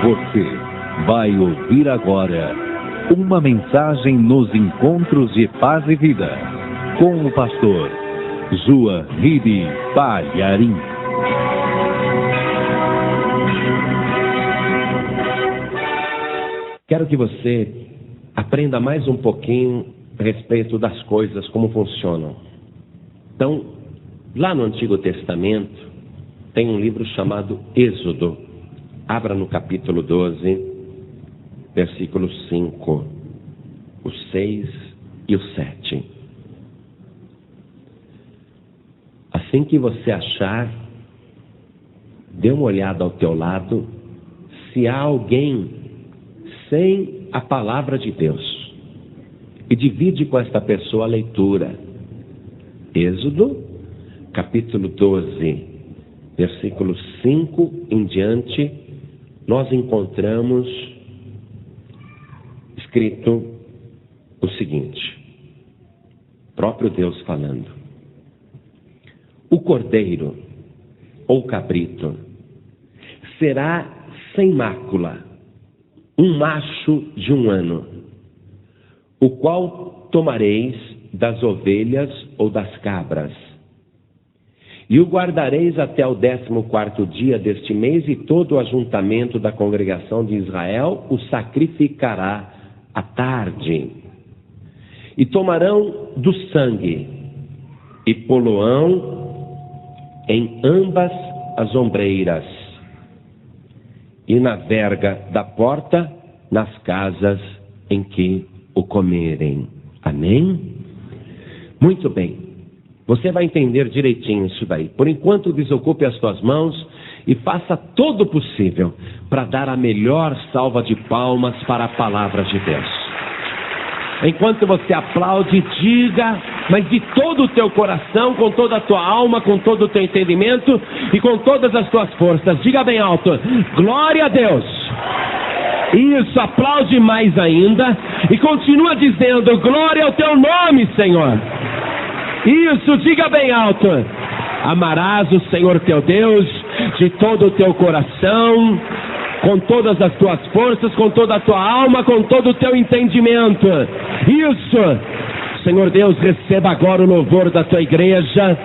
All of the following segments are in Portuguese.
Você vai ouvir agora uma mensagem nos encontros de paz e vida com o pastor Juahiri Palharim. Quero que você aprenda mais um pouquinho a respeito das coisas, como funcionam. Então, lá no Antigo Testamento, tem um livro chamado Êxodo. Abra no capítulo 12, versículo 5, o 6 e o 7. Assim que você achar, dê uma olhada ao teu lado, se há alguém sem a palavra de Deus, e divide com esta pessoa a leitura. Êxodo, capítulo 12, versículo 5 em diante, nós encontramos escrito o seguinte, próprio Deus falando: o cordeiro ou cabrito será sem mácula, um macho de 1 ano, o qual tomareis das ovelhas ou das cabras, e o guardareis até o 14º dia deste mês, e todo o ajuntamento da congregação de Israel o sacrificará à tarde. E tomarão do sangue, e poloão em ambas as ombreiras, e na verga da porta, nas casas em que o comerem. Amém? Muito bem. Você vai entender direitinho isso daí. Por enquanto, desocupe as suas mãos e faça todo o possível para dar a melhor salva de palmas para a palavra de Deus. Enquanto você aplaude, diga, mas de todo o teu coração, com toda a tua alma, com todo o teu entendimento e com todas as tuas forças. Diga bem alto: glória a Deus. Isso, aplaude mais ainda e continua dizendo: glória ao teu nome, Senhor. Isso, diga bem alto: amarás o Senhor teu Deus de todo o teu coração, com todas as tuas forças, com toda a tua alma, com todo o teu entendimento. Isso, Senhor Deus, receba agora o louvor da tua igreja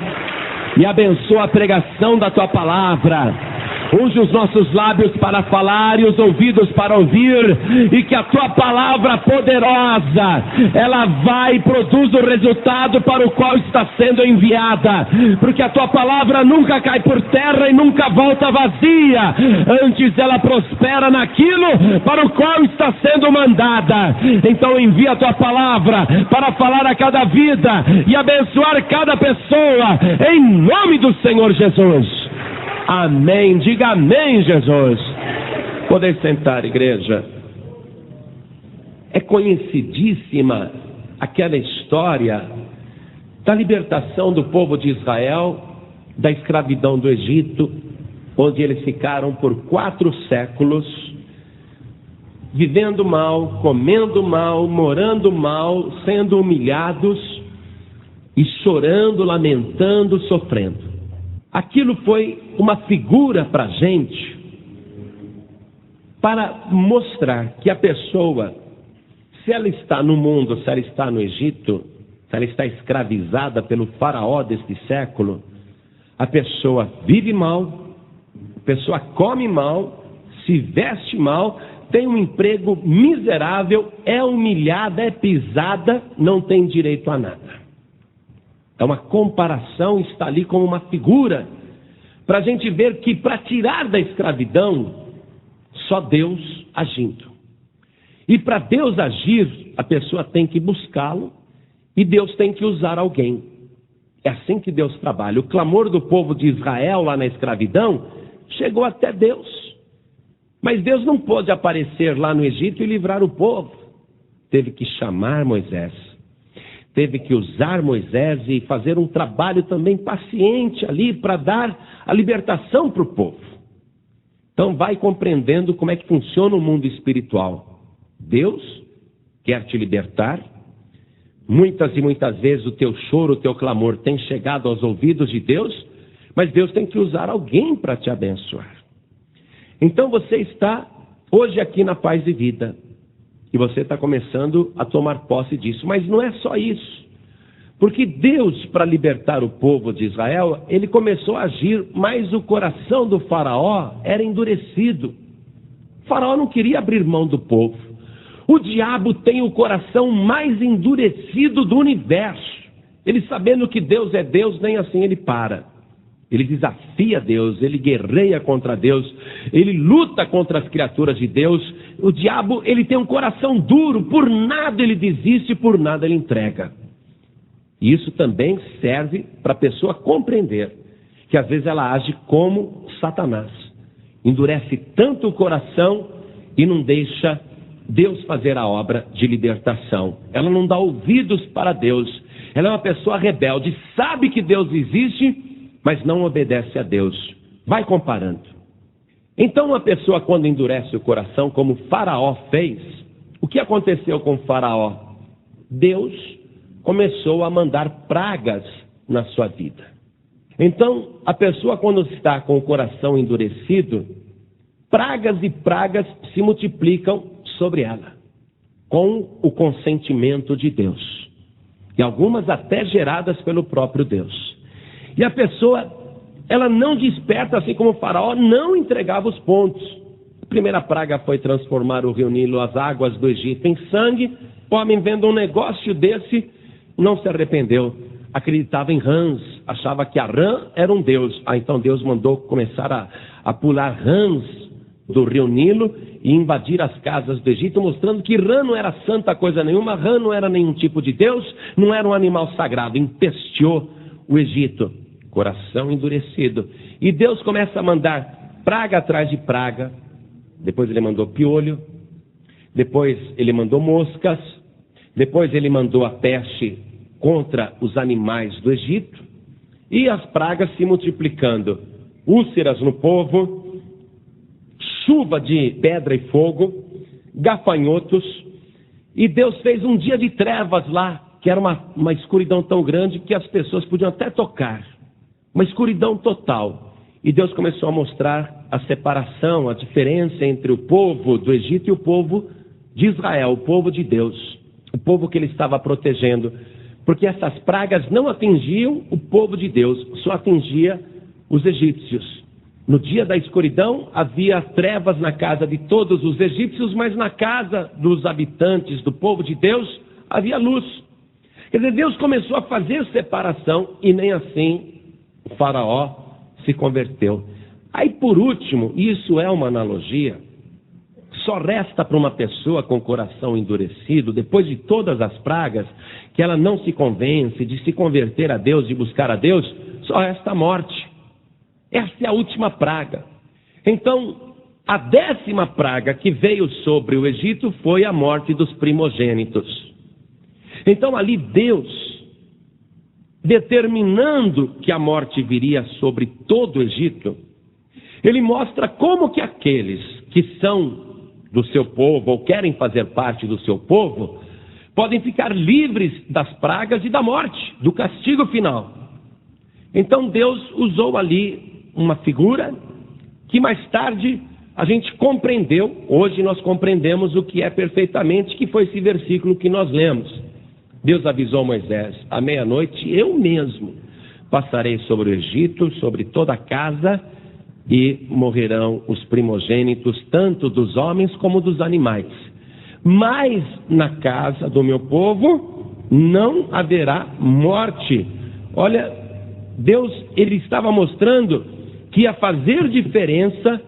e abençoa a pregação da tua palavra. Unge os nossos lábios para falar e os ouvidos para ouvir, e que a tua palavra poderosa, ela vai e produz o resultado para o qual está sendo enviada, porque a tua palavra nunca cai por terra e nunca volta vazia, antes ela prospera naquilo para o qual está sendo mandada. Então envia a tua palavra para falar a cada vida e abençoar cada pessoa, em nome do Senhor Jesus. Amém. Diga amém, Jesus. Podem sentar, igreja. É conhecidíssima aquela história da libertação do povo de Israel da escravidão do Egito, onde eles ficaram por 4 séculos vivendo mal, comendo mal, morando mal, sendo humilhados e chorando, lamentando, sofrendo. Aquilo foi uma figura para a gente, para mostrar que a pessoa, se ela está no mundo, se ela está no Egito, se ela está escravizada pelo faraó deste século, a pessoa vive mal, a pessoa come mal, se veste mal, tem um emprego miserável, é humilhada, é pisada, não tem direito a nada. É uma comparação, está ali como uma figura, para a gente ver que para tirar da escravidão, só Deus agindo. E para Deus agir, a pessoa tem que buscá-lo, e Deus tem que usar alguém. É assim que Deus trabalha. O clamor do povo de Israel lá na escravidão chegou até Deus. Mas Deus não pôde aparecer lá no Egito e livrar o povo. Teve que chamar Moisés. Teve que usar Moisés e fazer um trabalho também paciente ali para dar a libertação para o povo. Então vai compreendendo como é que funciona o mundo espiritual. Deus quer te libertar. Muitas e muitas vezes o teu choro, o teu clamor tem chegado aos ouvidos de Deus, mas Deus tem que usar alguém para te abençoar. Então você está hoje aqui na Paz e Vida. E você está começando a tomar posse disso. Mas não é só isso. Porque Deus, para libertar o povo de Israel, ele começou a agir, mas o coração do faraó era endurecido. O faraó não queria abrir mão do povo. O diabo tem o coração mais endurecido do universo. Ele, sabendo que Deus é Deus, nem assim ele para. Ele desafia Deus, ele guerreia contra Deus, ele luta contra as criaturas de Deus. O diabo, ele tem um coração duro, por nada ele desiste, por nada ele entrega. E isso também serve para a pessoa compreender que às vezes ela age como Satanás. Endurece tanto o coração e não deixa Deus fazer a obra de libertação. Ela não dá ouvidos para Deus. Ela é uma pessoa rebelde, sabe que Deus existe, mas não obedece a Deus. Vai comparando. Então uma pessoa, quando endurece o coração, como Faraó fez, o que aconteceu com Faraó? Deus começou a mandar pragas na sua vida. Então, a pessoa, quando está com o coração endurecido, pragas e pragas se multiplicam sobre ela, com o consentimento de Deus. E algumas até geradas pelo próprio Deus. E a pessoa, ela não desperta, assim como o Faraó, não entregava os pontos. A primeira praga foi transformar o rio Nilo, as águas do Egito, em sangue. O homem, vendo um negócio desse, não se arrependeu. Acreditava em rãs, achava que a rã era um deus. Então Deus mandou começar a pular rãs do rio Nilo e invadir as casas do Egito, mostrando que rã não era santa coisa nenhuma, rã não era nenhum tipo de Deus, não era um animal sagrado. Empesteou o Egito. Coração endurecido. E Deus começa a mandar praga atrás de praga. Depois ele mandou piolho. Depois ele mandou moscas. Depois ele mandou a peste contra os animais do Egito. E as pragas se multiplicando. Úlceras no povo. Chuva de pedra e fogo. Gafanhotos. E Deus fez um dia de trevas lá, que era uma escuridão tão grande que as pessoas podiam até tocar. Uma escuridão total. E Deus começou a mostrar a separação, a diferença entre o povo do Egito e o povo de Israel, o povo de Deus, o povo que ele estava protegendo. Porque essas pragas não atingiam o povo de Deus, só atingia os egípcios. No dia da escuridão havia trevas na casa de todos os egípcios, mas na casa dos habitantes do povo de Deus havia luz. Quer dizer, Deus começou a fazer separação e nem assim o Faraó se converteu. Aí, por último, isso é uma analogia, só resta para uma pessoa com o coração endurecido, depois de todas as pragas, que ela não se convence de se converter a Deus, de buscar a Deus, só resta a morte. Essa é a última praga. Então, a 10ª praga que veio sobre o Egito foi a morte dos primogênitos. Então, ali Deus, determinando que a morte viria sobre todo o Egito, ele mostra como que aqueles que são do seu povo, ou querem fazer parte do seu povo, podem ficar livres das pragas e da morte, do castigo final. Então Deus usou ali uma figura que mais tarde a gente compreendeu, hoje nós compreendemos o que é perfeitamente, que foi esse versículo que nós lemos. Deus avisou Moisés, à meia-noite eu mesmo passarei sobre o Egito, sobre toda a casa, e morrerão os primogênitos, tanto dos homens como dos animais. Mas na casa do meu povo não haverá morte. Olha, Deus, ele estava mostrando que ia fazer diferença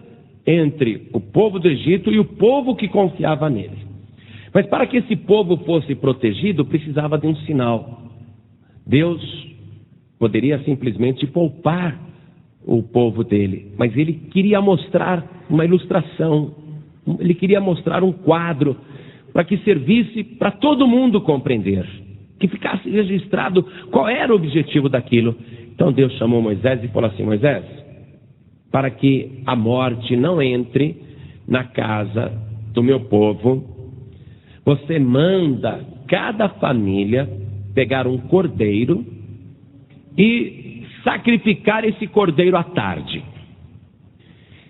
entre o povo do Egito e o povo que confiava nele. Mas para que esse povo fosse protegido, precisava de um sinal. Deus poderia simplesmente poupar o povo dele, mas ele queria mostrar uma ilustração, ele queria mostrar um quadro, para que servisse para todo mundo compreender, que ficasse registrado qual era o objetivo daquilo. Então Deus chamou Moisés e falou assim: Moisés, para que a morte não entre na casa do meu povo, você manda cada família pegar um cordeiro e sacrificar esse cordeiro à tarde.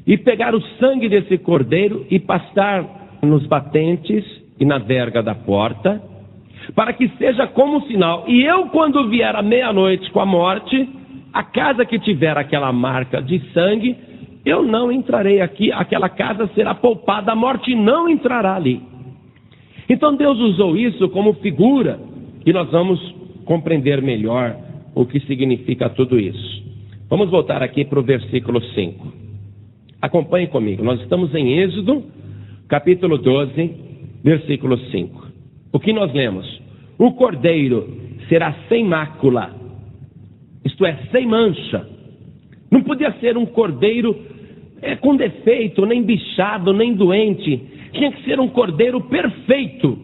e pegar o sangue desse cordeiro e passar nos batentes e na verga da porta, para que seja como sinal. E eu, quando vier à meia-noite com a morte, a casa que tiver aquela marca de sangue, eu não entrarei aqui, aquela casa será poupada, a morte não entrará ali. Então Deus usou isso como figura, e nós vamos compreender melhor o que significa tudo isso. Vamos voltar aqui para o versículo 5. Acompanhe comigo, nós estamos em Êxodo, capítulo 12, versículo 5. O que nós lemos? O cordeiro será sem mácula, isto é, sem mancha. Não podia ser um cordeiro com defeito, nem bichado, nem doente. Tinha que ser um cordeiro perfeito.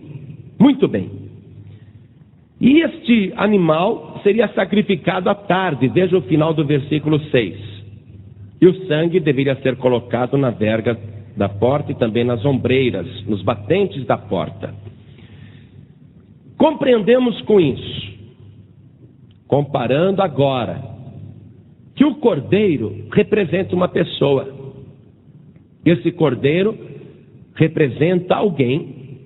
Muito bem. E este animal seria sacrificado à tarde, veja o final do versículo 6. E o sangue deveria ser colocado na verga da porta e também nas ombreiras, nos batentes da porta. Compreendemos com isso, comparando agora, que o cordeiro representa uma pessoa. Esse cordeiro representa alguém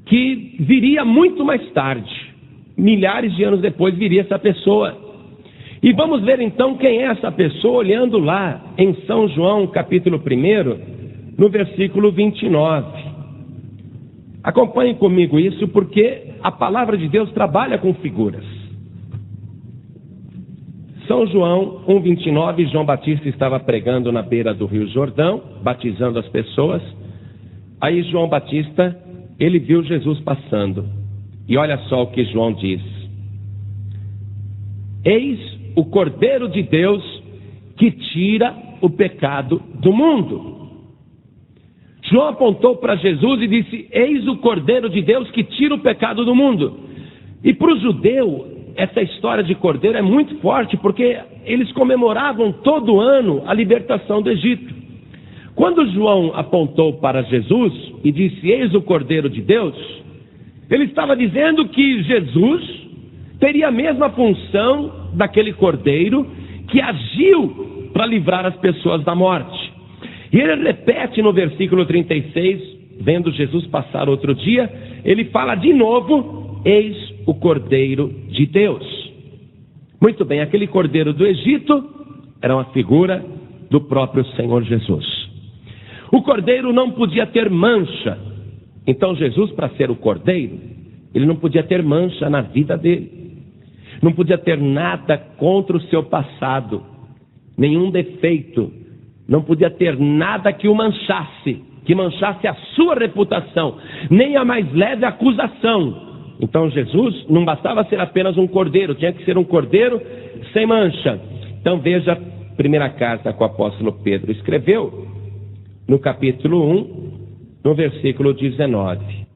que viria muito mais tarde. Milhares de anos depois viria essa pessoa. E vamos ver então quem é essa pessoa, olhando lá em São João, capítulo 1, no versículo 29. Acompanhem comigo isso, porque a palavra de Deus trabalha com figuras. São João 1,29, João Batista estava pregando na beira do Rio Jordão, batizando as pessoas. Aí João Batista, ele viu Jesus passando. E olha só o que João diz: eis o Cordeiro de Deus que tira o pecado do mundo. João apontou para Jesus e disse: eis o Cordeiro de Deus que tira o pecado do mundo. E para o judeu, essa história de cordeiro é muito forte, porque eles comemoravam todo ano a libertação do Egito. Quando João apontou para Jesus e disse: eis o Cordeiro de Deus, ele estava dizendo que Jesus teria a mesma função daquele cordeiro que agiu para livrar as pessoas da morte. E ele repete no versículo 36, vendo Jesus passar outro dia, ele fala de novo: eis o Cordeiro de Deus. Muito bem, aquele cordeiro do Egito era uma figura do próprio Senhor Jesus. O cordeiro não podia ter mancha. Então Jesus, para ser o cordeiro, ele não podia ter mancha na vida dele. Não podia ter nada contra o seu passado, nenhum defeito. Não podia ter nada que o manchasse, que manchasse a sua reputação, nem a mais leve acusação. Então Jesus não bastava ser apenas um cordeiro, tinha que ser um cordeiro sem mancha. Então veja a primeira carta que o apóstolo Pedro escreveu, no capítulo 1, no versículo 19.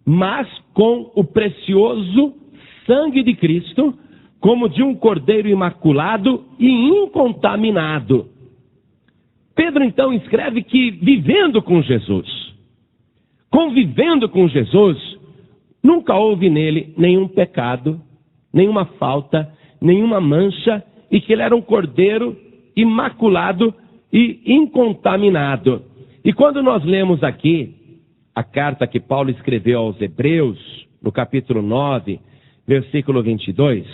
Mas com o precioso sangue de Cristo, como de um cordeiro imaculado e incontaminado. Pedro então escreve que vivendo com Jesus, convivendo com Jesus, nunca houve nele nenhum pecado, nenhuma falta, nenhuma mancha, e que ele era um cordeiro imaculado e incontaminado. E quando nós lemos aqui a carta que Paulo escreveu aos Hebreus, no capítulo 9, versículo 22,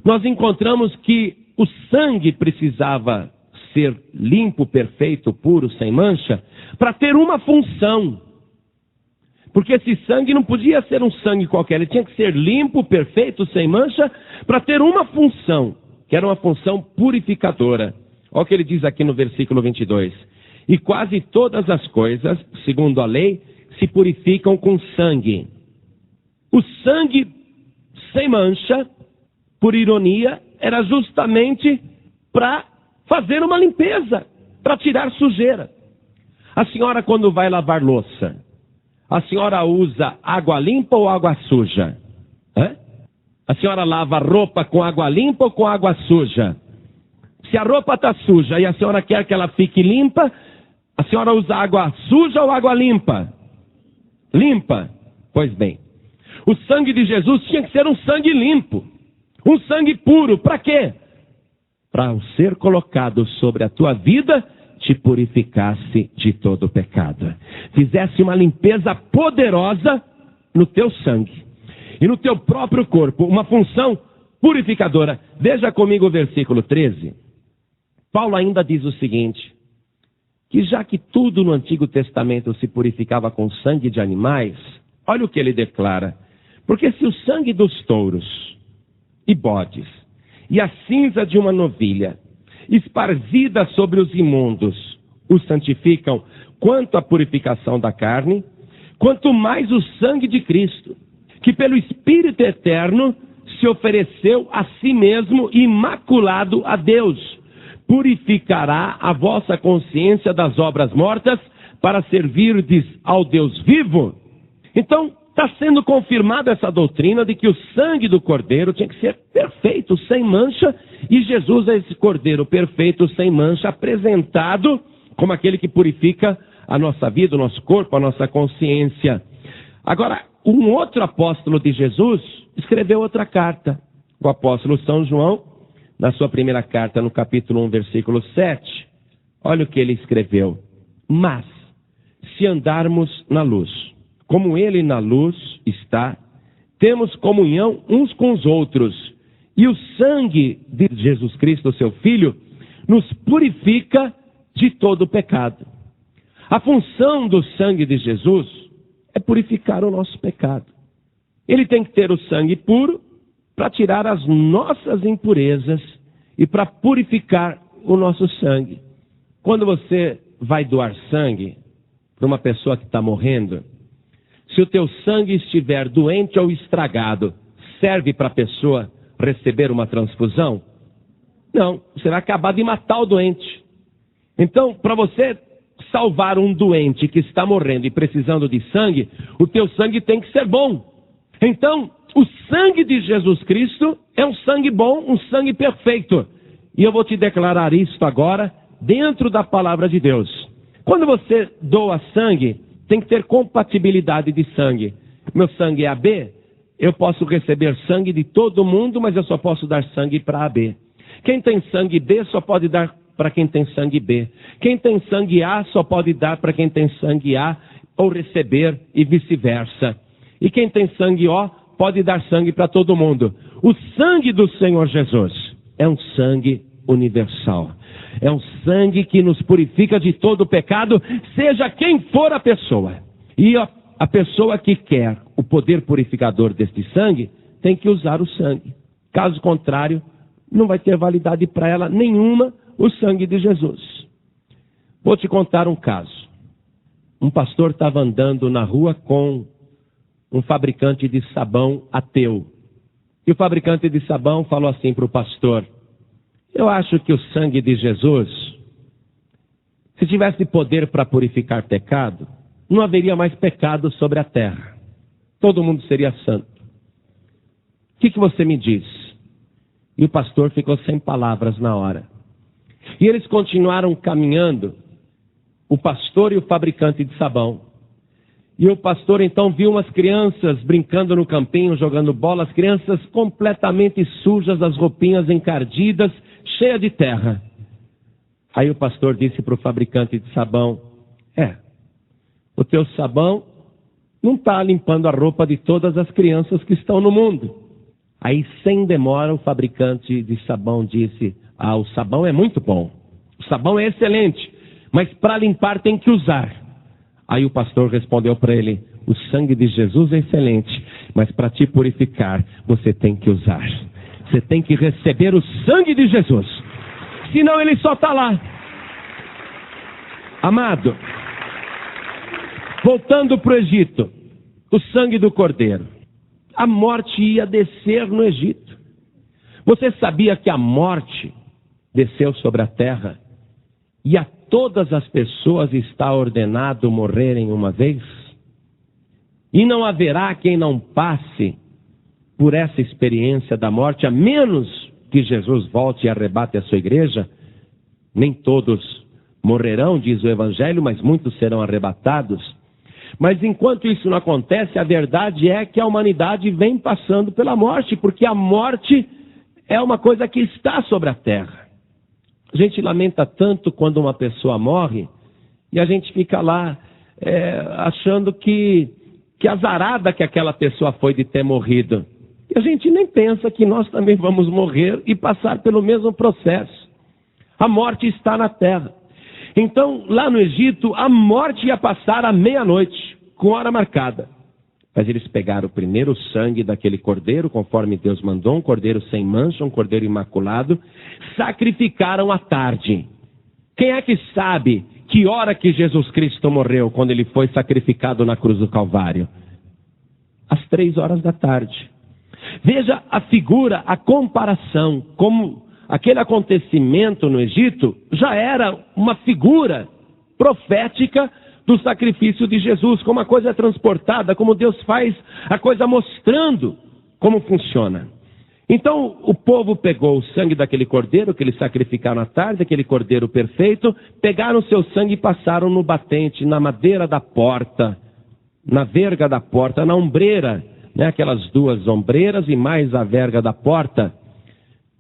nós encontramos que o sangue precisava ser limpo, perfeito, puro, sem mancha, para ter uma função. Porque esse sangue não podia ser um sangue qualquer, ele tinha que ser limpo, perfeito, sem mancha, para ter uma função, que era uma função purificadora. Olha o que ele diz aqui no versículo 22. E quase todas as coisas, segundo a lei, se purificam com sangue. O sangue sem mancha, por ironia, era justamente para fazer uma limpeza, para tirar sujeira. A senhora, quando vai lavar louça, a senhora usa água limpa ou água suja? A senhora lava a roupa com água limpa ou com água suja? Se a roupa está suja e a senhora quer que ela fique limpa, a senhora usa água suja ou água limpa? Limpa. Pois bem, o sangue de Jesus tinha que ser um sangue limpo, um sangue puro. Para quê? Para ser colocado sobre a tua vida, te purificasse de todo o pecado. Fizesse uma limpeza poderosa no teu sangue e no teu próprio corpo, uma função purificadora. Veja comigo o versículo 13. Paulo ainda diz o seguinte, que já que tudo no Antigo Testamento se purificava com sangue de animais, olha o que ele declara. Porque se o sangue dos touros e bodes e a cinza de uma novilha, esparzida sobre os imundos, os santificam quanto à purificação da carne, quanto mais o sangue de Cristo, que pelo Espírito Eterno se ofereceu a si mesmo imaculado a Deus, purificará a vossa consciência das obras mortas para servirdes ao Deus vivo. Então, está sendo confirmada essa doutrina de que o sangue do Cordeiro tinha que ser perfeito, sem mancha, e Jesus é esse Cordeiro perfeito, sem mancha, apresentado como aquele que purifica a nossa vida, o nosso corpo, a nossa consciência. Agora, um outro apóstolo de Jesus escreveu outra carta, o apóstolo São João, na sua primeira carta, no capítulo 1, versículo 7. Olha o que ele escreveu. Mas, se andarmos na luz, como ele na luz está, temos comunhão uns com os outros, e o sangue de Jesus Cristo, seu Filho, nos purifica de todo o pecado. A função do sangue de Jesus é purificar o nosso pecado. Ele tem que ter o sangue puro para tirar as nossas impurezas e para purificar o nosso sangue. Quando você vai doar sangue para uma pessoa que está morrendo, se o teu sangue estiver doente ou estragado, serve para a pessoa receber uma transfusão? Não, você vai acabar de matar o doente. Então, para você salvar um doente que está morrendo e precisando de sangue, o teu sangue tem que ser bom. Então, o sangue de Jesus Cristo é um sangue bom, um sangue perfeito. E eu vou te declarar isto agora, dentro da palavra de Deus. Quando você doa sangue, tem que ter compatibilidade de sangue. Meu sangue é AB, eu posso receber sangue de todo mundo, mas eu só posso dar sangue para AB. Quem tem sangue B só pode dar para quem tem sangue B. Quem tem sangue A só pode dar para quem tem sangue A, ou receber e vice-versa. E quem tem sangue O pode dar sangue para todo mundo. O sangue do Senhor Jesus é um sangue universal. É um sangue que nos purifica de todo o pecado, seja quem for a pessoa. E a pessoa que quer o poder purificador deste sangue, tem que usar o sangue. Caso contrário, não vai ter validade para ela nenhuma o sangue de Jesus. Vou te contar um caso. Um pastor estava andando na rua com um fabricante de sabão ateu. E o fabricante de sabão falou assim para o pastor: eu acho que o sangue de Jesus, se tivesse poder para purificar pecado, não haveria mais pecado sobre a terra. Todo mundo seria santo. O que você me diz? E o pastor ficou sem palavras na hora. E eles continuaram caminhando, o pastor e o fabricante de sabão. E o pastor então viu umas crianças brincando no campinho, jogando bola, as crianças completamente sujas, as roupinhas encardidas, cheias de terra. Aí o pastor disse para o fabricante de sabão: o teu sabão não está limpando a roupa de todas as crianças que estão no mundo. Aí, sem demora, o fabricante de sabão disse: o sabão é muito bom, o sabão é excelente, mas para limpar tem que usar. Aí o pastor respondeu para ele: o sangue de Jesus é excelente, mas para te purificar, você tem que usar. Você tem que receber o sangue de Jesus, senão ele só está lá. Amado, voltando para o Egito, o sangue do Cordeiro. A morte ia descer no Egito. Você sabia que a morte desceu sobre a terra e a todas as pessoas está ordenado morrerem uma vez? E não haverá quem não passe por essa experiência da morte, a menos que Jesus volte e arrebate a sua igreja. Nem todos morrerão, diz o Evangelho, mas muitos serão arrebatados. Mas enquanto isso não acontece, a verdade é que a humanidade vem passando pela morte, porque a morte é uma coisa que está sobre a terra. A gente lamenta tanto quando uma pessoa morre e a gente fica lá achando que azarada que aquela pessoa foi de ter morrido. E a gente nem pensa que nós também vamos morrer e passar pelo mesmo processo. A morte está na terra. Então, lá no Egito, a morte ia passar à meia-noite, com hora marcada. Mas eles pegaram primeiro o sangue daquele cordeiro, conforme Deus mandou, um cordeiro sem mancha, um cordeiro imaculado, sacrificaram à tarde. Quem é que sabe que hora que Jesus Cristo morreu, quando ele foi sacrificado na cruz do Calvário? Às 3 horas da tarde. Veja a figura, a comparação, como aquele acontecimento no Egito já era uma figura profética do sacrifício de Jesus, como a coisa é transportada, como Deus faz a coisa mostrando como funciona. Então o povo pegou o sangue daquele cordeiro que eles sacrificaram à tarde, aquele cordeiro perfeito, pegaram o seu sangue e passaram no batente, na madeira da porta, na verga da porta, na ombreira, né? Aquelas 2 ombreiras e mais a verga da porta.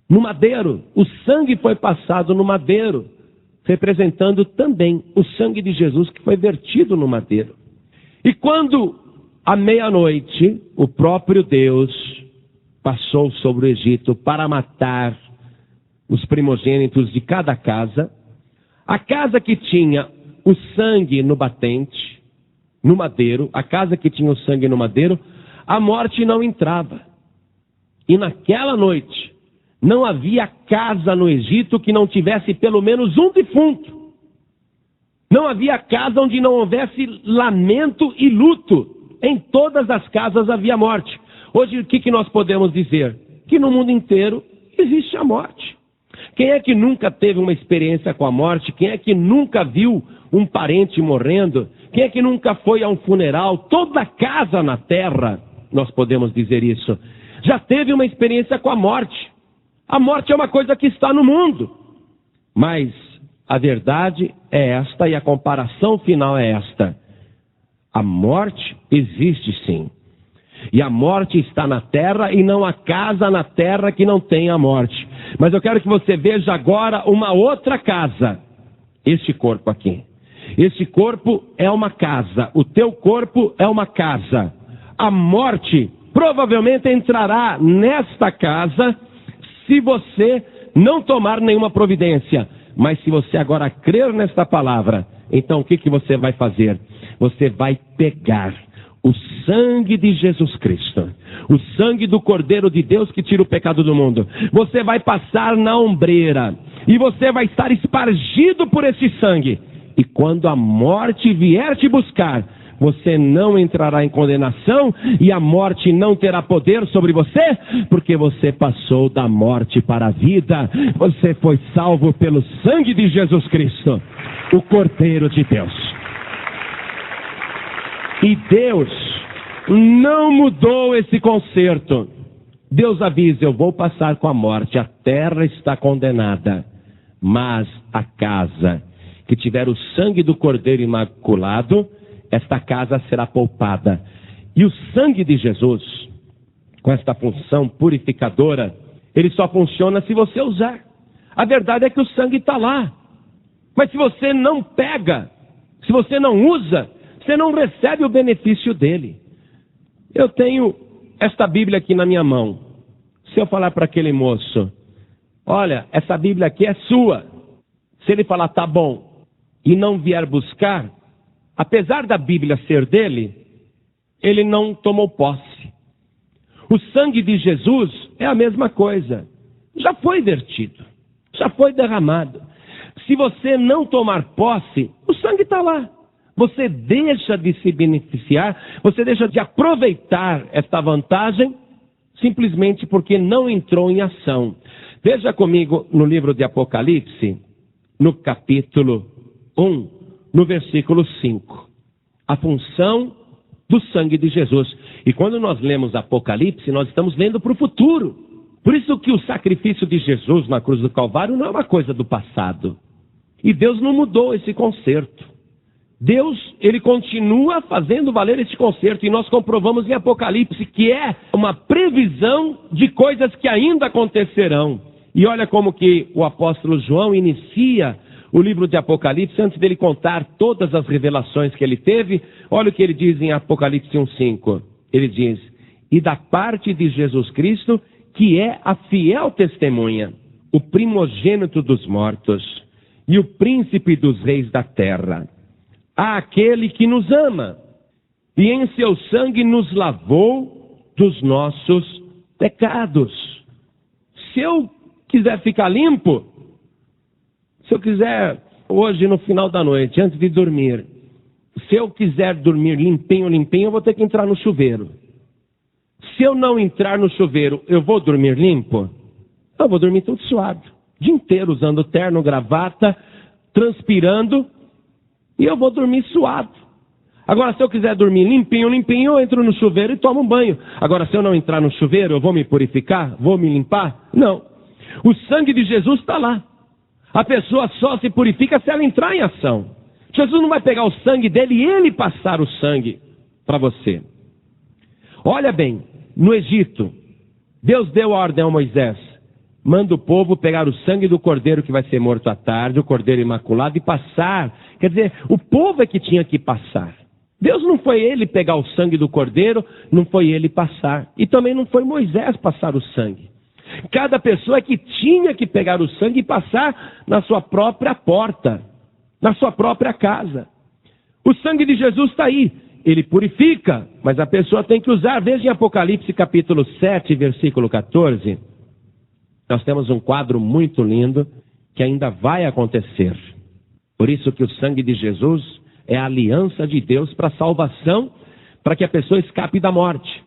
No madeiro, o sangue foi passado no madeiro, representando também o sangue de Jesus que foi vertido no madeiro. E quando, à meia-noite, o próprio Deus passou sobre o Egito para matar os primogênitos de cada casa, a casa que tinha o sangue no batente, no madeiro, a casa que tinha o sangue no madeiro, a morte não entrava. E naquela noite, não havia casa no Egito que não tivesse pelo menos um defunto. Não havia casa onde não houvesse lamento e luto. Em todas as casas havia morte. Hoje, o que nós podemos dizer? Que no mundo inteiro existe a morte. Quem é que nunca teve uma experiência com a morte? Quem é que nunca viu um parente morrendo? Quem é que nunca foi a um funeral? Toda casa na terra, nós podemos dizer isso, já teve uma experiência com a morte. A morte é uma coisa que está no mundo. Mas a verdade é esta e a comparação final é esta. A morte existe sim. E a morte está na terra e não há casa na terra que não tenha a morte. Mas eu quero que você veja agora uma outra casa. Este corpo aqui. Este corpo é uma casa. O teu corpo é uma casa. A morte provavelmente entrará nesta casa se você não tomar nenhuma providência. Mas se você agora crer nesta palavra, então o que você vai fazer? Você vai pegar o sangue de Jesus Cristo, o sangue do Cordeiro de Deus que tira o pecado do mundo. Você vai passar na ombreira e você vai estar espargido por esse sangue. E quando a morte vier te buscar, você não entrará em condenação e a morte não terá poder sobre você, porque você passou da morte para a vida. Você foi salvo pelo sangue de Jesus Cristo, o Cordeiro de Deus. E Deus não mudou esse concerto. Deus avisa: eu vou passar com a morte, a terra está condenada, mas a casa que tiver o sangue do Cordeiro imaculado, esta casa será poupada. E o sangue de Jesus, com esta função purificadora, ele só funciona se você usar. A verdade é que o sangue está lá. Mas se você não pega, se você não usa, você não recebe o benefício dele. Eu tenho esta Bíblia aqui na minha mão. Se eu falar para aquele moço: olha, essa Bíblia aqui é sua. Se ele falar tá bom e não vier buscar, apesar da Bíblia ser dele, ele não tomou posse. O sangue de Jesus é a mesma coisa. Já foi vertido, já foi derramado. Se você não tomar posse, o sangue está lá. Você deixa de se beneficiar, você deixa de aproveitar esta vantagem, simplesmente porque não entrou em ação. Veja comigo no livro de Apocalipse, no capítulo 1, no versículo 5. A função do sangue de Jesus. E quando nós lemos Apocalipse, nós estamos lendo para o futuro. Por isso que o sacrifício de Jesus na cruz do Calvário não é uma coisa do passado. E Deus não mudou esse concerto. Deus, ele continua fazendo valer esse concerto. E nós comprovamos em Apocalipse que é uma previsão de coisas que ainda acontecerão. E olha como que o apóstolo João inicia o livro de Apocalipse, antes dele contar todas as revelações que ele teve. Olha o que ele diz em Apocalipse 1:5. Ele diz: e da parte de Jesus Cristo, que é a fiel testemunha, o primogênito dos mortos e o príncipe dos reis da terra, àquele que nos ama e em seu sangue nos lavou dos nossos pecados. Se eu quiser ficar limpo, se eu quiser hoje no final da noite, antes de dormir, se eu quiser dormir limpinho, eu vou ter que entrar no chuveiro. Se eu não entrar no chuveiro, eu vou dormir limpo? Eu vou dormir todo suado, o dia inteiro usando terno, gravata, transpirando, e eu vou dormir suado. Agora, se eu quiser dormir limpinho, eu entro no chuveiro e tomo um banho. Agora, se eu não entrar no chuveiro, eu vou me purificar? Vou me limpar? Não. O sangue de Jesus está lá. A pessoa só se purifica se ela entrar em ação. Jesus não vai pegar o sangue dele e ele passar o sangue para você. Olha bem, no Egito, Deus deu a ordem a Moisés: manda o povo pegar o sangue do cordeiro que vai ser morto à tarde, o cordeiro imaculado, e passar. Quer dizer, o povo é que tinha que passar. Deus não foi ele pegar o sangue do cordeiro, não foi ele passar. E também não foi Moisés passar o sangue. Cada pessoa é que tinha que pegar o sangue e passar na sua própria porta, na sua própria casa. O sangue de Jesus está aí. Ele purifica, mas a pessoa tem que usar. Veja em Apocalipse capítulo 7, versículo 14. Nós temos um quadro muito lindo que ainda vai acontecer. Por isso que o sangue de Jesus é a aliança de Deus para a salvação, para que a pessoa escape da morte.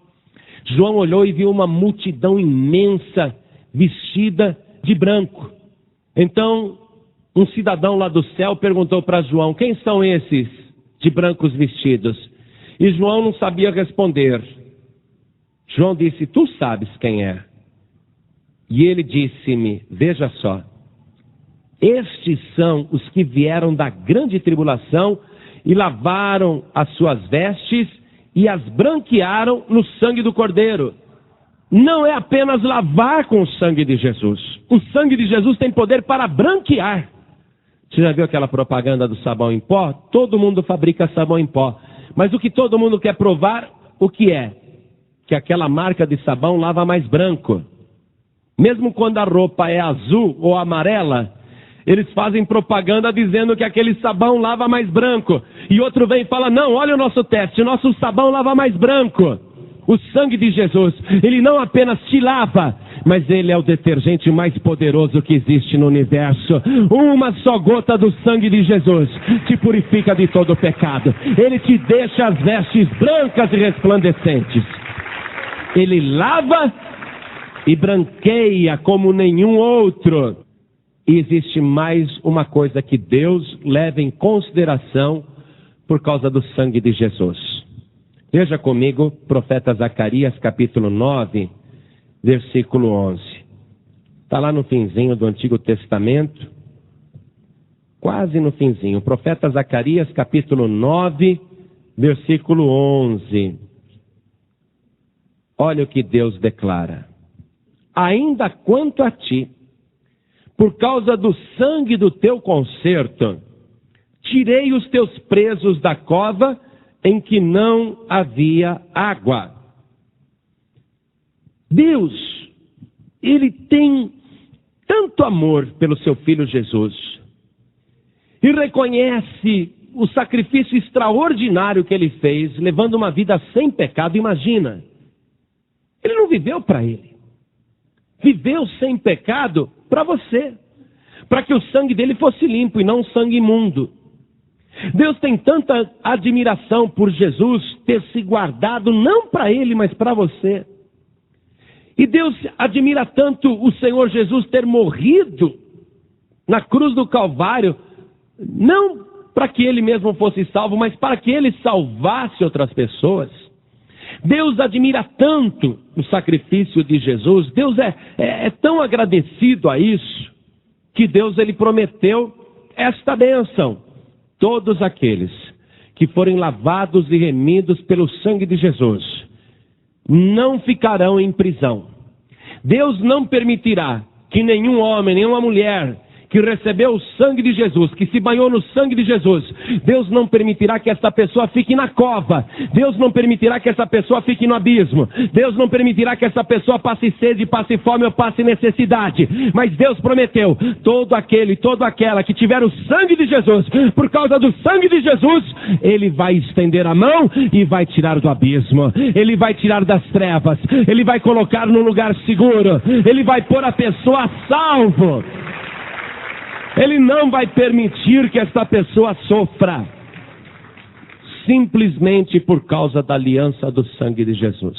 João olhou e viu uma multidão imensa vestida de branco. Então, um cidadão lá do céu perguntou para João: quem são esses de brancos vestidos? E João não sabia responder. João disse: tu sabes quem é. E ele disse-me: veja só, estes são os que vieram da grande tribulação e lavaram as suas vestes e as branquearam no sangue do Cordeiro. Não é apenas lavar com o sangue de Jesus. O sangue de Jesus tem poder para branquear. Você já viu aquela propaganda do sabão em pó? Todo mundo fabrica sabão em pó. Mas o que todo mundo quer provar, o que é? Que aquela marca de sabão lava mais branco. Mesmo quando a roupa é azul ou amarela, eles fazem propaganda dizendo que aquele sabão lava mais branco. E outro vem e fala: não, olha o nosso teste, o nosso sabão lava mais branco. O sangue de Jesus, ele não apenas te lava, mas ele é o detergente mais poderoso que existe no universo. Uma só gota do sangue de Jesus te purifica de todo o pecado. Ele te deixa as vestes brancas e resplandecentes. Ele lava e branqueia como nenhum outro. E existe mais uma coisa que Deus leva em consideração por causa do sangue de Jesus. Veja comigo, profeta Zacarias, capítulo 9, versículo 11. Está lá no finzinho do Antigo Testamento, quase no finzinho. Profeta Zacarias, capítulo 9, versículo 11. Olha o que Deus declara: ainda quanto a ti, por causa do sangue do teu concerto, tirei os teus presos da cova em que não havia água. Deus, ele tem tanto amor pelo seu Filho Jesus, e reconhece o sacrifício extraordinário que ele fez, levando uma vida sem pecado. Imagina, ele não viveu para ele, viveu sem pecado para você, para que o sangue dele fosse limpo e não sangue imundo. Deus tem tanta admiração por Jesus ter se guardado, não para ele, mas para você. E Deus admira tanto o Senhor Jesus ter morrido na cruz do Calvário, não para que ele mesmo fosse salvo, mas para que ele salvasse outras pessoas. Deus admira tanto o sacrifício de Jesus, Deus é tão agradecido a isso, que Deus ele prometeu esta bênção: todos aqueles que forem lavados e remidos pelo sangue de Jesus não ficarão em prisão. Deus não permitirá que nenhum homem, nenhuma mulher que recebeu o sangue de Jesus, que se banhou no sangue de Jesus, Deus não permitirá que essa pessoa fique na cova, Deus não permitirá que essa pessoa fique no abismo, Deus não permitirá que essa pessoa passe sede, passe fome ou passe necessidade, mas Deus prometeu, todo aquele e toda aquela que tiver o sangue de Jesus, por causa do sangue de Jesus, Ele vai estender a mão e vai tirar do abismo, Ele vai tirar das trevas, Ele vai colocar num lugar seguro, Ele vai pôr a pessoa a salvo. Ele não vai permitir que essa pessoa sofra, simplesmente por causa da aliança do sangue de Jesus.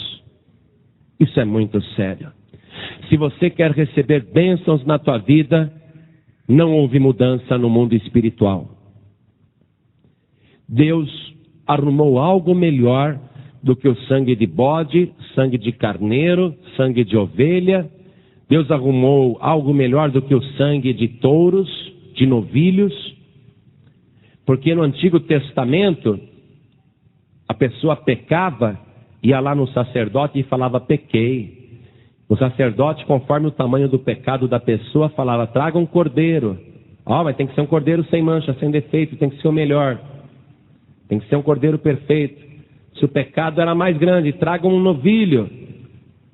Isso é muito sério. Se você quer receber bênçãos na tua vida, não houve mudança no mundo espiritual. Deus arrumou algo melhor do que o sangue de bode, sangue de carneiro, sangue de ovelha. Deus arrumou algo melhor do que o sangue de touros, de novilhos, porque no Antigo Testamento, a pessoa pecava, ia lá no sacerdote e falava, pequei. O sacerdote, conforme o tamanho do pecado da pessoa, falava, traga um cordeiro. Mas tem que ser um cordeiro sem mancha, sem defeito, tem que ser o melhor. Tem que ser um cordeiro perfeito. Se o pecado era mais grande, traga um novilho.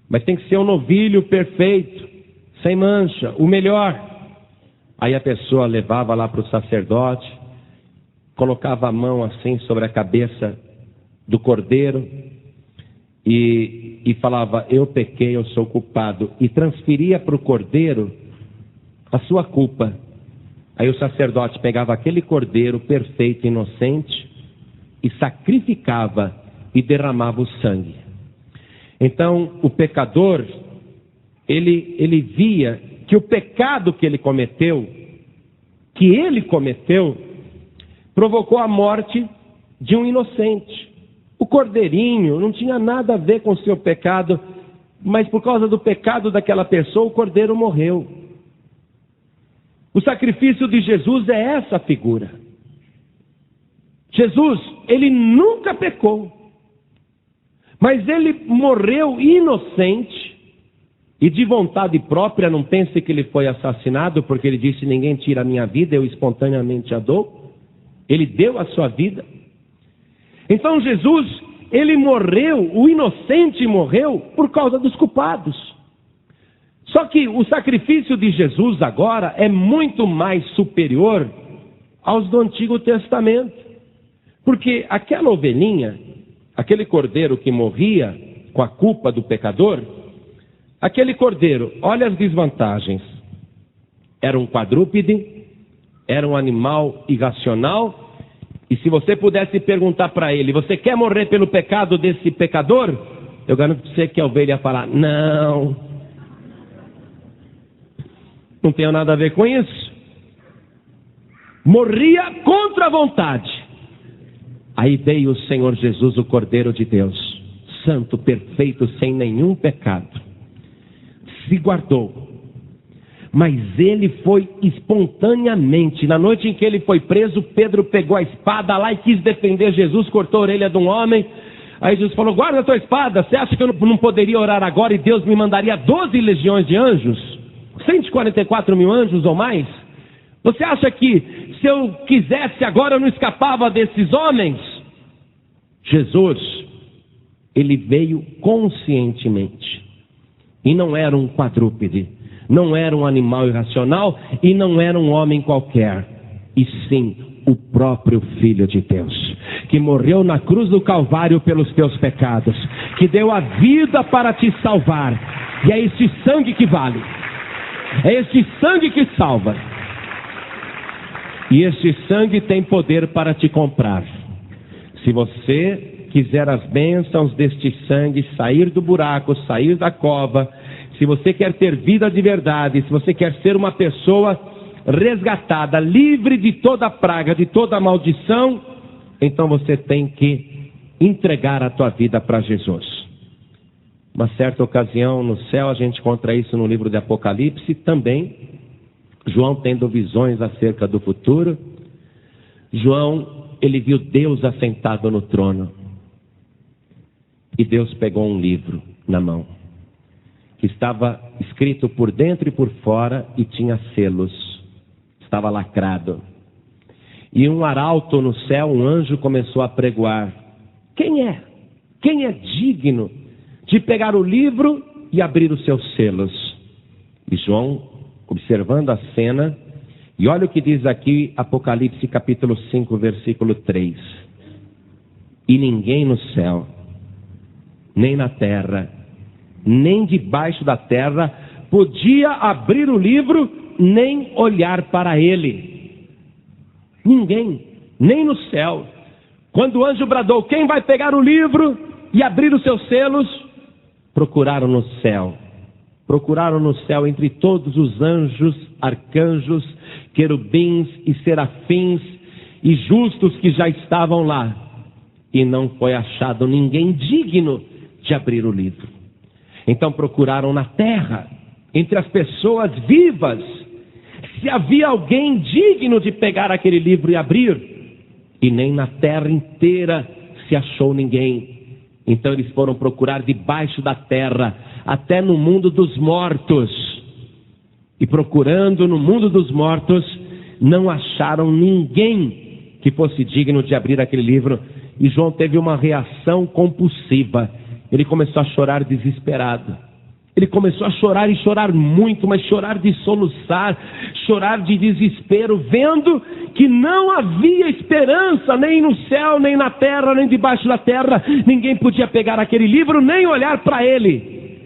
Mas tem que ser um novilho perfeito, sem mancha, o melhor. Aí a pessoa levava lá para o sacerdote, colocava a mão assim sobre a cabeça do cordeiro e falava, eu pequei, eu sou culpado. E transferia para o cordeiro a sua culpa. Aí o sacerdote pegava aquele cordeiro perfeito, inocente, e sacrificava e derramava o sangue. Então, o pecador, ele via que o pecado que ele cometeu, provocou a morte de um inocente. O cordeirinho não tinha nada a ver com o seu pecado, mas por causa do pecado daquela pessoa, o cordeiro morreu. O sacrifício de Jesus é essa figura. Jesus, ele nunca pecou, mas ele morreu inocente, e de vontade própria. Não pense que ele foi assassinado, porque ele disse, ninguém tira a minha vida, eu espontaneamente a dou. Ele deu a sua vida. Então Jesus, ele morreu, o inocente morreu por causa dos culpados. Só que o sacrifício de Jesus agora é muito mais superior aos do Antigo Testamento. Porque aquela ovelhinha, aquele cordeiro que morria com a culpa do pecador, aquele cordeiro, olha as desvantagens. Era um quadrúpede, era um animal irracional. E se você pudesse perguntar para ele, você quer morrer pelo pecado desse pecador? Eu garanto para você que a ovelha ia falar, não tenho nada a ver com isso. Morria contra a vontade. Aí veio o Senhor Jesus, o Cordeiro de Deus, santo, perfeito, sem nenhum pecado. Se guardou. Mas ele foi espontaneamente. Na noite em que ele foi preso, Pedro pegou a espada lá e quis defender Jesus, cortou a orelha de um homem. Aí Jesus falou, guarda a tua espada, você acha que eu não poderia orar agora e Deus me mandaria 12 legiões de anjos? 144 mil anjos ou mais? Você acha que se eu quisesse agora eu não escapava desses homens? Jesus, ele veio conscientemente. E não era um quadrúpede, não era um animal irracional e não era um homem qualquer, e sim o próprio Filho de Deus, que morreu na cruz do Calvário pelos teus pecados, que deu a vida para te salvar. E é esse sangue que vale, é esse sangue que salva, e esse sangue tem poder para te comprar. Se você quiser as bênçãos deste sangue, sair do buraco, sair da cova, se você quer ter vida de verdade, se você quer ser uma pessoa resgatada, livre de toda praga, de toda maldição, então você tem que entregar a tua vida para Jesus. Uma certa ocasião no céu, a gente encontra isso no livro de Apocalipse também, João tendo visões acerca do futuro. João, ele viu Deus assentado no trono. E Deus pegou um livro na mão. que estava escrito por dentro e por fora e tinha selos. Estava lacrado. E um arauto no céu, um anjo, começou a pregoar: quem é? Quem é digno de pegar o livro e abrir os seus selos? E João, observando a cena, e olha o que diz aqui Apocalipse capítulo 5, versículo 3. E ninguém no céu, nem na terra, nem debaixo da terra, podia abrir o livro, nem olhar para ele. Ninguém, nem no céu. Quando o anjo bradou: quem vai pegar o livro e abrir os seus selos? Procuraram no céu. Procuraram no céu entre todos os anjos, arcanjos, querubins e serafins e justos que já estavam lá. E não foi achado ninguém digno de abrir o livro. Então procuraram na terra, entre as pessoas vivas, se havia alguém digno de pegar aquele livro e abrir. E nem na terra inteira se achou ninguém. Então eles foram procurar debaixo da terra, até no mundo dos mortos. E procurando no mundo dos mortos, não acharam ninguém que fosse digno de abrir aquele livro. E João teve uma reação compulsiva. Ele começou a chorar desesperado. Ele começou a chorar e chorar muito, mas chorar de soluçar, chorar de desespero, vendo que não havia esperança, nem no céu, nem na terra, nem debaixo da terra. Ninguém podia pegar aquele livro, nem olhar para ele.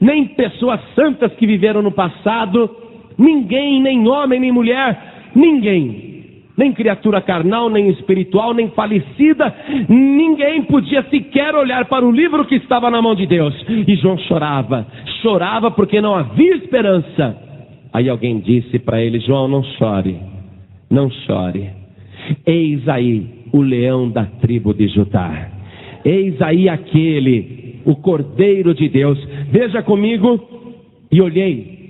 Nem pessoas santas que viveram no passado, ninguém, nem homem, nem mulher, ninguém. Nem criatura carnal, nem espiritual, nem falecida, ninguém podia sequer olhar para o livro que estava na mão de Deus. E João chorava, chorava porque não havia esperança. Aí alguém disse para ele: João, não chore, não chore. Eis aí o leão da tribo de Judá. Eis aí aquele, o Cordeiro de Deus. Veja comigo. E olhei.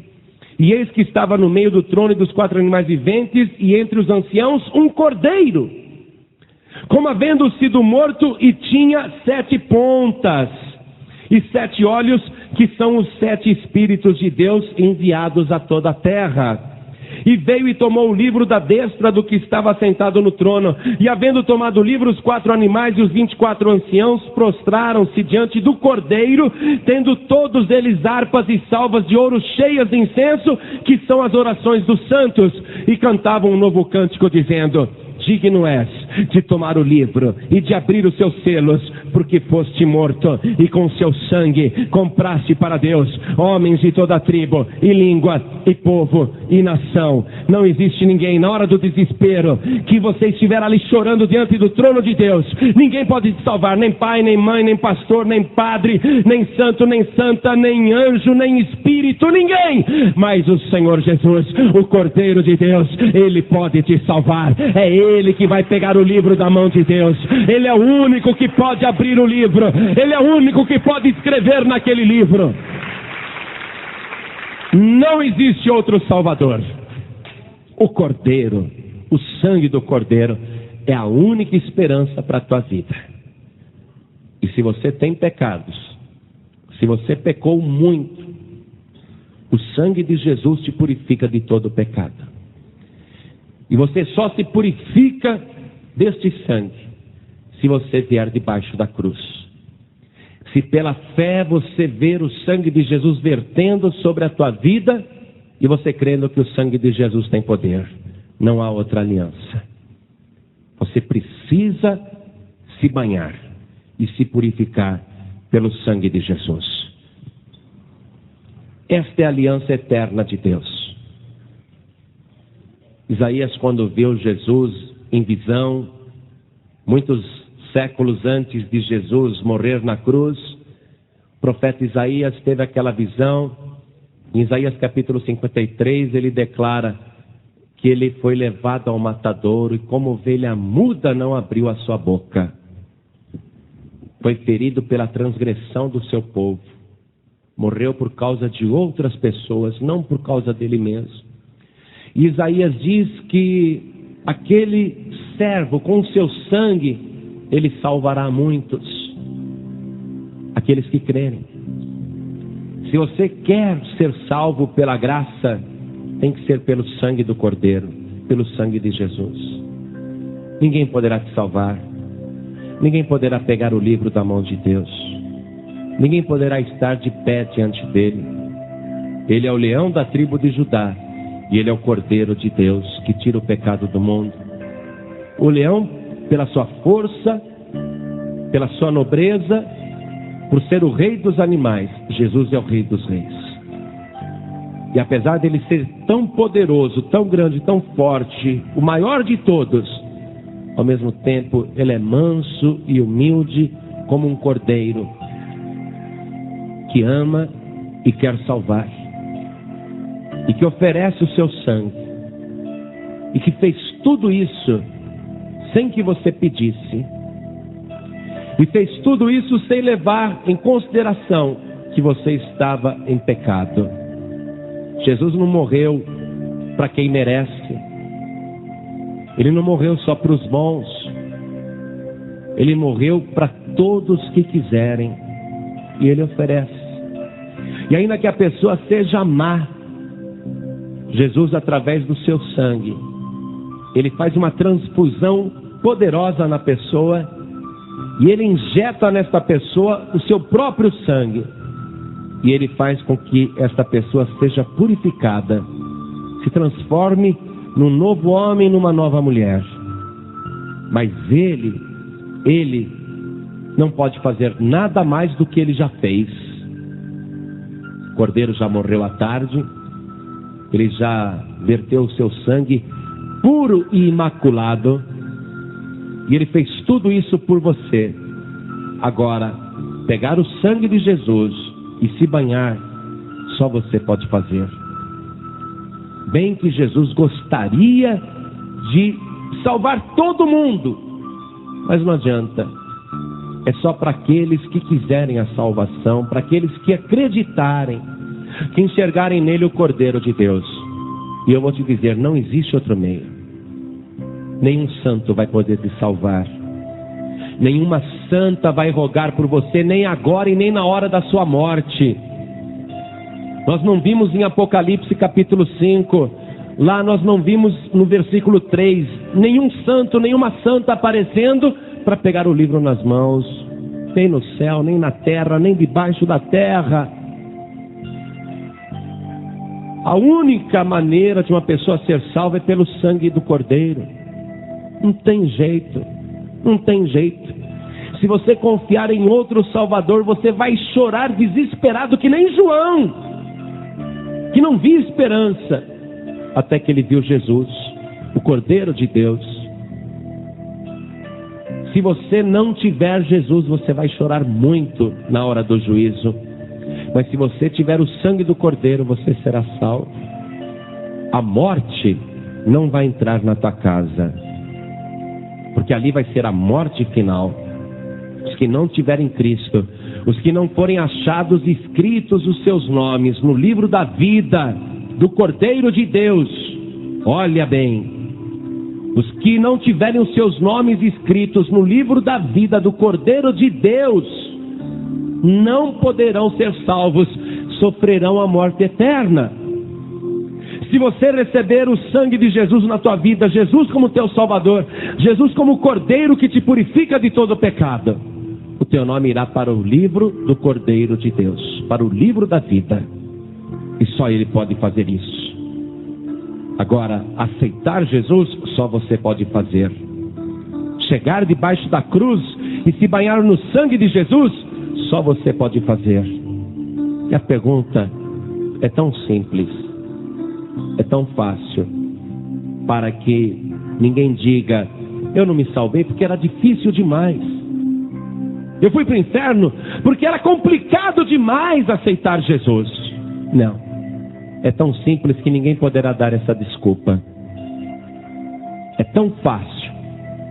E eis que estava no meio do trono e dos 4 animais viventes, e entre os anciãos um cordeiro, como havendo sido morto, e tinha 7 pontas, e 7 olhos, que são os 7 Espíritos de Deus enviados a toda a terra. E veio e tomou o livro da destra do que estava sentado no trono. E havendo tomado o livro, os 4 animais e os 24 anciãos prostraram-se diante do Cordeiro, tendo todos eles harpas e salvas de ouro cheias de incenso, que são as orações dos santos, e cantavam um novo cântico, dizendo: digno és de tomar o livro e de abrir os seus selos, porque foste morto, e com seu sangue compraste para Deus homens de toda tribo, e língua, e povo, e nação. Não existe ninguém, na hora do desespero, que você estiver ali chorando diante do trono de Deus, ninguém pode te salvar, nem pai, nem mãe, nem pastor, nem padre, nem santo, nem santa, nem anjo, nem espírito, ninguém. Mas o Senhor Jesus, o Cordeiro de Deus, Ele pode te salvar. É Ele que vai pegar o livro da mão de Deus. Ele é o único que pode abrir o livro. Ele é o único que pode escrever naquele livro. Não existe outro Salvador. O Cordeiro, o sangue do Cordeiro, é a única esperança para a tua vida. E se você tem pecados, se você pecou muito, o sangue de Jesus te purifica de todo pecado. E você só se purifica deste sangue se você vier debaixo da cruz. Se pela fé você ver o sangue de Jesus vertendo sobre a tua vida, e você crendo que o sangue de Jesus tem poder, não há outra aliança. Você precisa se banhar e se purificar pelo sangue de Jesus. Esta é a aliança eterna de Deus. Isaías, quando viu Jesus em visão, muitos séculos antes de Jesus morrer na cruz, o profeta Isaías teve aquela visão. Em Isaías capítulo 53, ele declara que ele foi levado ao matadouro e como ovelha muda não abriu a sua boca. Foi ferido pela transgressão do seu povo. Morreu por causa de outras pessoas, não por causa dele mesmo. E Isaías diz que aquele servo, com seu sangue, ele salvará muitos. Aqueles que crerem. Se você quer ser salvo pela graça, tem que ser pelo sangue do Cordeiro, pelo sangue de Jesus. Ninguém poderá te salvar. Ninguém poderá pegar o livro da mão de Deus. Ninguém poderá estar de pé diante dele. Ele é o leão da tribo de Judá e ele é o Cordeiro de Deus que tira o pecado do mundo. O leão, pela sua força, pela sua nobreza, por ser o rei dos animais, Jesus é o rei dos reis. E apesar dele ser tão poderoso, tão grande, tão forte, o maior de todos, ao mesmo tempo ele é manso e humilde como um cordeiro que ama e quer salvar, e que oferece o seu sangue, e que fez tudo isso sem que você pedisse, e fez tudo isso sem levar em consideração que você estava em pecado. Jesus não morreu para quem merece. Ele não morreu só para os bons. Ele morreu para todos que quiserem. E ele oferece. E ainda que a pessoa seja má, Jesus, através do seu sangue, ele faz uma transfusão poderosa na pessoa e ele injeta nesta pessoa o seu próprio sangue. E ele faz com que esta pessoa seja purificada, se transforme num novo homem, numa nova mulher. Mas ele não pode fazer nada mais do que ele já fez. O Cordeiro já morreu à tarde, ele já verteu o seu sangue puro e imaculado, e ele fez tudo isso por você. Agora, pegar o sangue de Jesus e se banhar, só você pode fazer. Bem que Jesus gostaria de salvar todo mundo, mas não adianta. É só para aqueles que quiserem a salvação, para aqueles que acreditarem, que enxergarem nele o Cordeiro de Deus. E eu vou te dizer, não existe outro meio. Nenhum santo vai poder te salvar. Nenhuma santa vai rogar por você, nem agora e nem na hora da sua morte. Nós não vimos em Apocalipse capítulo 5, lá nós não vimos no versículo 3, nenhum santo, nenhuma santa aparecendo para pegar o livro nas mãos, nem no céu, nem na terra, nem debaixo da terra. A única maneira de uma pessoa ser salva é pelo sangue do Cordeiro. Não tem jeito, não tem jeito. Se você confiar em outro Salvador, você vai chorar desesperado que nem João, que não via esperança, até que ele viu Jesus, o Cordeiro de Deus. Se você não tiver Jesus, você vai chorar muito na hora do juízo. Mas se você tiver o sangue do Cordeiro, você será salvo. A morte não vai entrar na tua casa, porque ali vai ser a morte final. Os que não tiverem Cristo, os que não forem achados escritos os seus nomes no livro da vida do Cordeiro de Deus, olha bem, os que não tiverem os seus nomes escritos no livro da vida do Cordeiro de Deus, não poderão ser salvos, sofrerão a morte eterna. Se você receber o sangue de Jesus na tua vida, Jesus como teu Salvador, Jesus como o Cordeiro que te purifica de todo pecado, o teu nome irá para o livro do Cordeiro de Deus, para o livro da vida. E só Ele pode fazer isso. Agora, aceitar Jesus, só você pode fazer. Chegar debaixo da cruz e se banhar no sangue de Jesus, só você pode fazer. E a pergunta é tão simples, é tão fácil, para que ninguém diga, eu não me salvei porque era difícil demais. Eu fui para o inferno porque era complicado demais aceitar Jesus. Não. É tão simples que ninguém poderá dar essa desculpa. É tão fácil.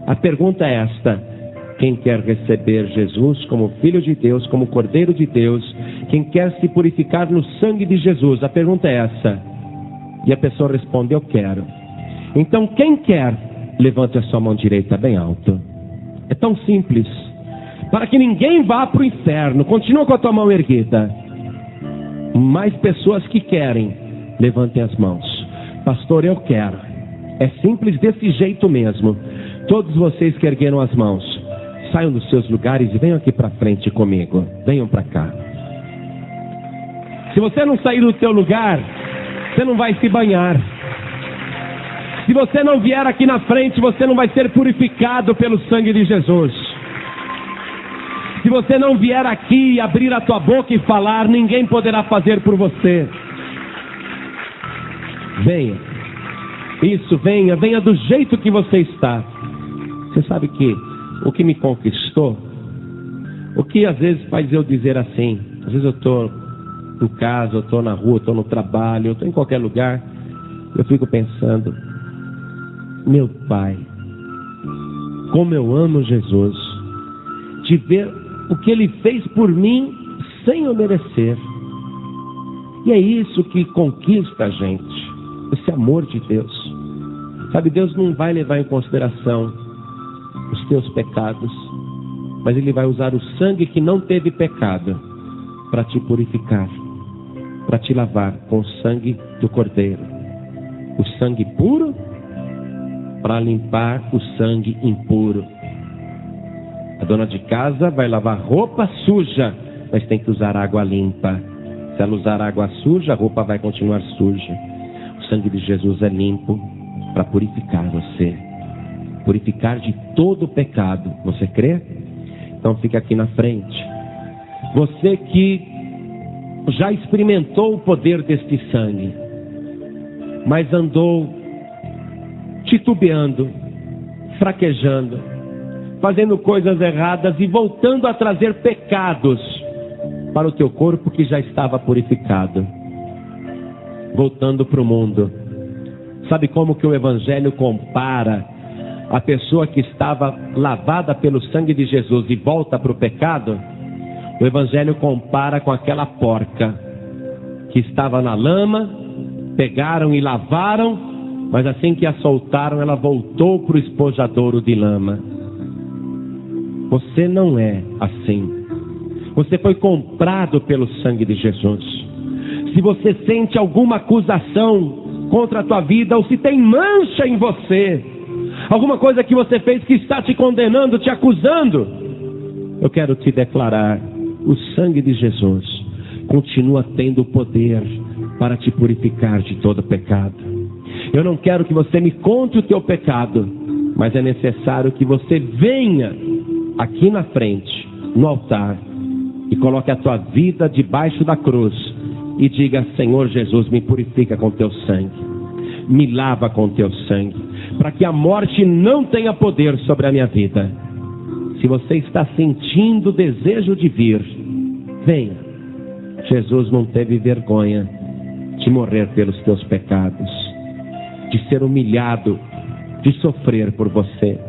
A pergunta é esta: quem quer receber Jesus como Filho de Deus, como Cordeiro de Deus, quem quer se purificar no sangue de Jesus? A pergunta é essa. E a pessoa responde, eu quero. Então quem quer, levante a sua mão direita bem alto. É tão simples. Para que ninguém vá para o inferno, continua com a tua mão erguida. Mais pessoas que querem, levantem as mãos. Pastor, eu quero. É simples desse jeito mesmo. Todos vocês que ergueram as mãos, saiam dos seus lugares e venham aqui para frente comigo. Venham para cá. Se você não sair do seu lugar, você não vai se banhar. Se você não vier aqui na frente, você não vai ser purificado pelo sangue de Jesus. Se você não vier aqui e abrir a tua boca e falar, ninguém poderá fazer por você. Venha. Isso, venha do jeito que você está. Você sabe que o que me conquistou, o que às vezes faz eu dizer assim, às vezes eu estou em casa, eu estou na rua, eu estou no trabalho, eu estou em qualquer lugar, eu fico pensando, meu Pai, como eu amo Jesus, de ver o que Ele fez por mim sem eu merecer. E é isso que conquista a gente, esse amor de Deus. Sabe, Deus não vai levar em consideração os teus pecados, mas Ele vai usar o sangue que não teve pecado para te purificar, para te lavar com o sangue do Cordeiro. O sangue puro para limpar o sangue impuro. A dona de casa vai lavar roupa suja, mas tem que usar água limpa. Se ela usar água suja, a roupa vai continuar suja. O sangue de Jesus é limpo para purificar você, purificar de todo o pecado. Você crê? Então fica aqui na frente. Você que já experimentou o poder deste sangue, mas andou titubeando, fraquejando, fazendo coisas erradas e voltando a trazer pecados para o teu corpo que já estava purificado, voltando para o mundo. Sabe como que o Evangelho compara a pessoa que estava lavada pelo sangue de Jesus e volta para o pecado? O Evangelho compara com aquela porca que estava na lama, pegaram e lavaram, mas assim que a soltaram, ela voltou para o espojadouro de lama. Você não é assim. Você foi comprado pelo sangue de Jesus. Se você sente alguma acusação contra a tua vida, ou se tem mancha em você, alguma coisa que você fez que está te condenando, te acusando, eu quero te declarar, o sangue de Jesus continua tendo o poder para te purificar de todo pecado. Eu não quero que você me conte o teu pecado, mas é necessário que você venha aqui na frente, no altar, e coloque a tua vida debaixo da cruz e diga: Senhor Jesus, me purifica com teu sangue, me lava com teu sangue, para que a morte não tenha poder sobre a minha vida. Se você está sentindo desejo de vir, venha. Jesus não teve vergonha de morrer pelos teus pecados, de ser humilhado, de sofrer por você.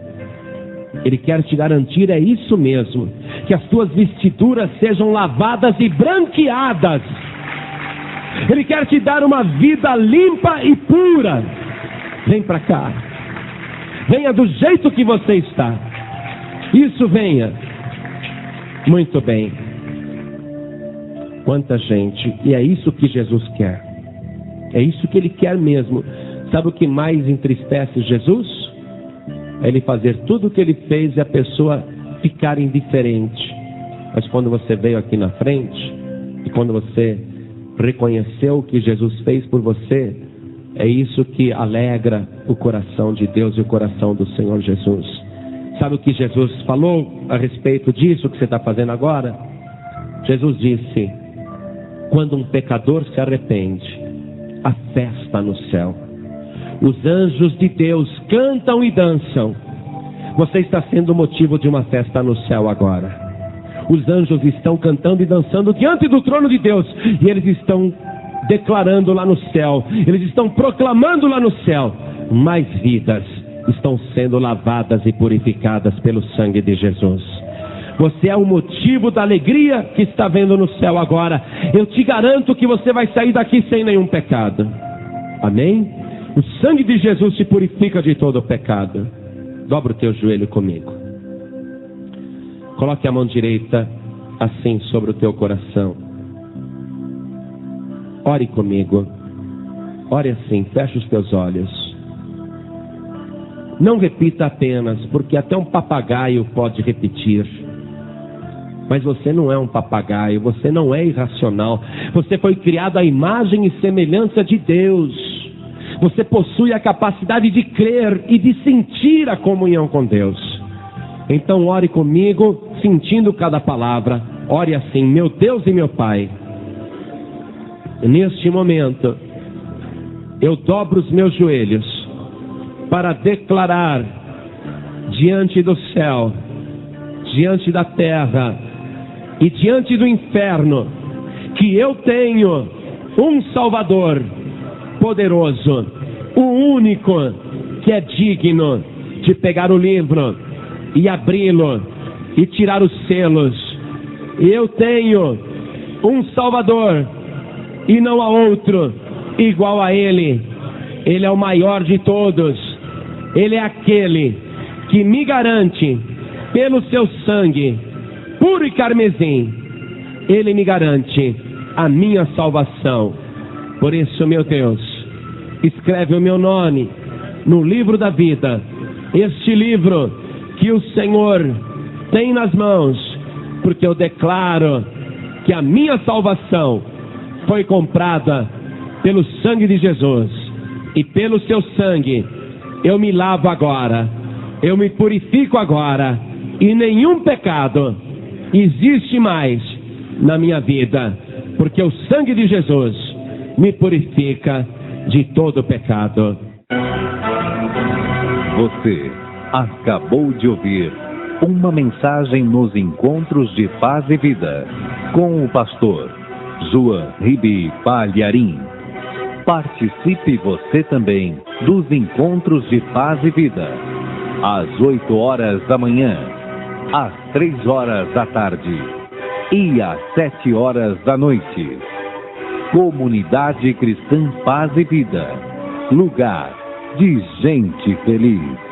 Ele quer te garantir, é isso mesmo, que as tuas vestiduras sejam lavadas e branqueadas. Ele quer te dar uma vida limpa e pura. Vem para cá. Venha do jeito que você está. Isso, venha. Muito bem. Quanta gente. E é isso que Jesus quer. É isso que Ele quer mesmo. Sabe o que mais entristece Jesus? É Ele fazer tudo o que Ele fez e a pessoa ficar indiferente. Mas quando você veio aqui na frente, e quando você reconheceu o que Jesus fez por você, é isso que alegra o coração de Deus e o coração do Senhor Jesus. Sabe o que Jesus falou a respeito disso que você está fazendo agora? Jesus disse: quando um pecador se arrepende, há festa no céu. Os anjos de Deus cantam e dançam. Você está sendo motivo de uma festa no céu agora. Os anjos estão cantando e dançando diante do trono de Deus. E eles estão declarando lá no céu, eles estão proclamando lá no céu: mais vidas estão sendo lavadas e purificadas pelo sangue de Jesus. Você é o motivo da alegria que está vendo no céu agora. Eu te garanto que você vai sair daqui sem nenhum pecado. Amém? O sangue de Jesus te purifica de todo o pecado. Dobra o teu joelho comigo. Coloque a mão direita assim sobre o teu coração. Ore comigo. Ore assim, feche os teus olhos. Não repita apenas, porque até um papagaio pode repetir. Mas você não é um papagaio, você não é irracional. Você foi criado à imagem e semelhança de Deus. Você possui a capacidade de crer e de sentir a comunhão com Deus. Então ore comigo, sentindo cada palavra. Ore assim: meu Deus e meu Pai, neste momento, eu dobro os meus joelhos para declarar diante do céu, diante da terra e diante do inferno, que eu tenho um Salvador poderoso, o único que é digno de pegar o livro e abri-lo e tirar os selos. Eu tenho um Salvador e não há outro igual a Ele. Ele é o maior de todos. Ele é aquele que me garante, pelo seu sangue puro e carmesim, Ele me garante a minha salvação. Por isso, meu Deus, escreve o meu nome no livro da vida, este livro que o Senhor tem nas mãos, porque eu declaro que a minha salvação foi comprada pelo sangue de Jesus, e pelo seu sangue eu me lavo agora, eu me purifico agora, e nenhum pecado existe mais na minha vida, porque o sangue de Jesus me purifica de todo pecado. Você acabou de ouvir uma mensagem nos Encontros de Paz e Vida, com o pastor João Ribe Palharim. Participe você também dos Encontros de Paz e Vida, às 8 horas da manhã, às 3 horas da tarde e às 7 horas da noite. Comunidade Cristã Paz e Vida, lugar de gente feliz.